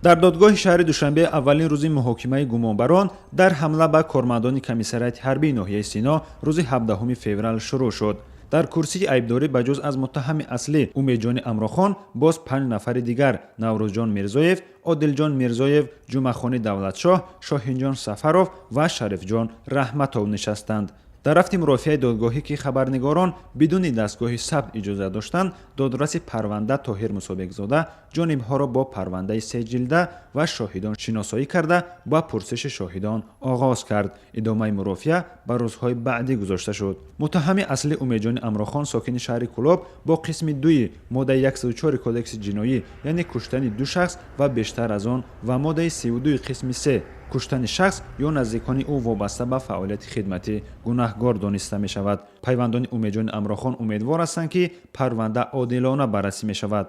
дар додгоҳи шаҳри душанбе аввалин рӯзи муҳокимаи гумонбарон дар ҳамла ба кормандони комиссарияти ҳарбии ноҳияи Сино рӯзи 17 феврал шурӯъ шуд. дар курсии айбдорӣ ба ҷуз аз муттаҳами аслӣ Умедҷони Амрохон боз 5 нафари дигар Наврӯзҷон Мирзоев, Одилҷон Мирзоев, Ҷумъахони Давлатшоҳ, Шоҳинҷон Сафаров ва Шарифҷон Раҳматов нишастанд. дар рафти мурофиаи додгоҳӣ ки хабарнигорон бидуни дастгоҳи сабт иҷоза доштанд, додраси парванда Тоҳир Мусобекзода ҷонибҳоро бо парвандаи сеҷилда ва шоҳидон шиносоӣ карда ба пурсиши шоҳидон оғоз кард. идомаи мурофиа ба рӯзҳои баъдӣ гузошта шуд. муттаҳами аслӣ Умедҷони Амрохон сокини шаҳри Кӯлоб бо қисми 2 моддаи 104 кодекси ҷиноӣ, яъне куштани 2 шахс ва бештар аз он ва моддаи 32 қисми 3 куштани шахс ё наздикони ӯ вобаста ба фаъолияти хидматӣ гунаҳгор дониста мешавад. пайвандони Умедҷони Амрохон умедвор ҳастанд ки парванда одилона баррасӣ мешавад.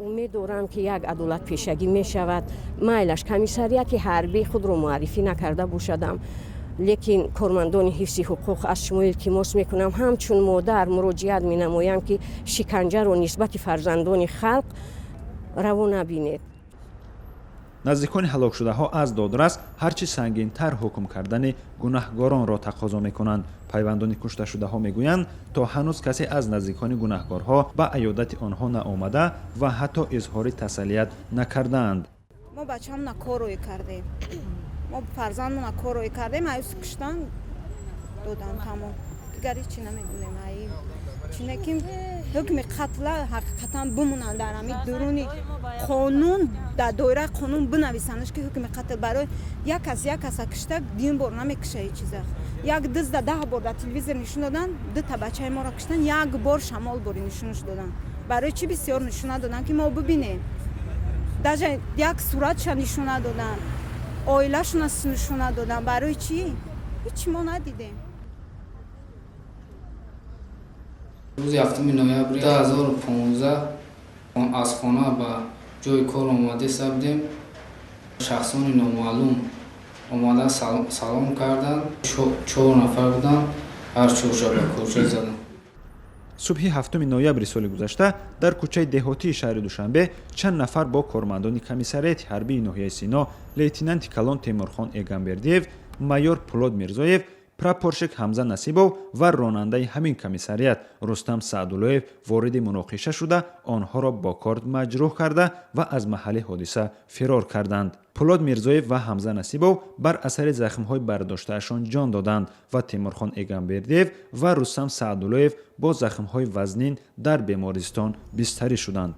умед дорам ки як адолатпешагӣ мешавад. майлаш комиссарияти ҳарбӣ худро муаррифӣ накарда бошадам, лекин кормандони ҳифзи ҳуқуқ аз шумо илтимос мекунам ҳамчун модар муроҷиат менамоям ки шиканҷаро нисбати фарзандони халқ раво набинед. наздикони ҳалокшудаҳо аз додрас ҳарчи сангинтар ҳукм кардани гунаҳгоронро тақозо мекунанд. пайвандони кушташудаҳо мегӯянд, то ҳанӯз касе аз наздикони гунаҳгорҳо ба аёдати онҳо наомада ва ҳатто изҳори тасаллият накардаанд. мо бачаамона корое кардем, мо фарзандмона корое кардем, аюс куштан додан тамом. дигари чӣ намедонем. чине ки ҳукми қатла ҳақиқатан бимонанд дар ҳамин дуруни қонун, дар доираи қонун бинависандаш ки ҳукми қатл барои як каса кушта дин бор намекуша ҳеҷ чиза. як дизда 10 бор дар телевизор нишон додан, дута бачаи моро куштан, як бор шамол бори нишонаш додан. барои чӣ бисёр нишона додан ки мо бибинем. даже як суратша нишона додан, оилашона нишона додан. барои чӣ? ҳеҷ мо надидем. рӯзи 7 ноябри 2015 аз хона ба ҷои кор омада сабдем. шахсони номаълум омада салом карданд. 4 нафар буданд, ҳар чоршаба кӯча заданд. субҳи 7 ноябри соли гузашта дар кӯчаи деҳотии шаҳри Душанбе чанд нафар бо кормандони комиссарияти ҳарбии ноҳияи Сино, лейтенанти калон Темурхон Эгамбердиев, майор Пулод Мирзоев, прапорщик Ҳамза Насибов ва ронандаи ҳамин комиссарият Рустам Саъдуллоев вориди муноқиша шуда, онҳоро бо корд маҷрӯҳ карда ва аз маҳалли ҳодиса фирор карданд. Пулод Мирзоев ва Ҳамза Насибов бар асари захмҳои бардоштаашон ҷон доданд ва Темурхон Эгамбердиев ва Рустам Саъдуллоев бо захмҳои вазнин дар бемористон бистарӣ шуданд.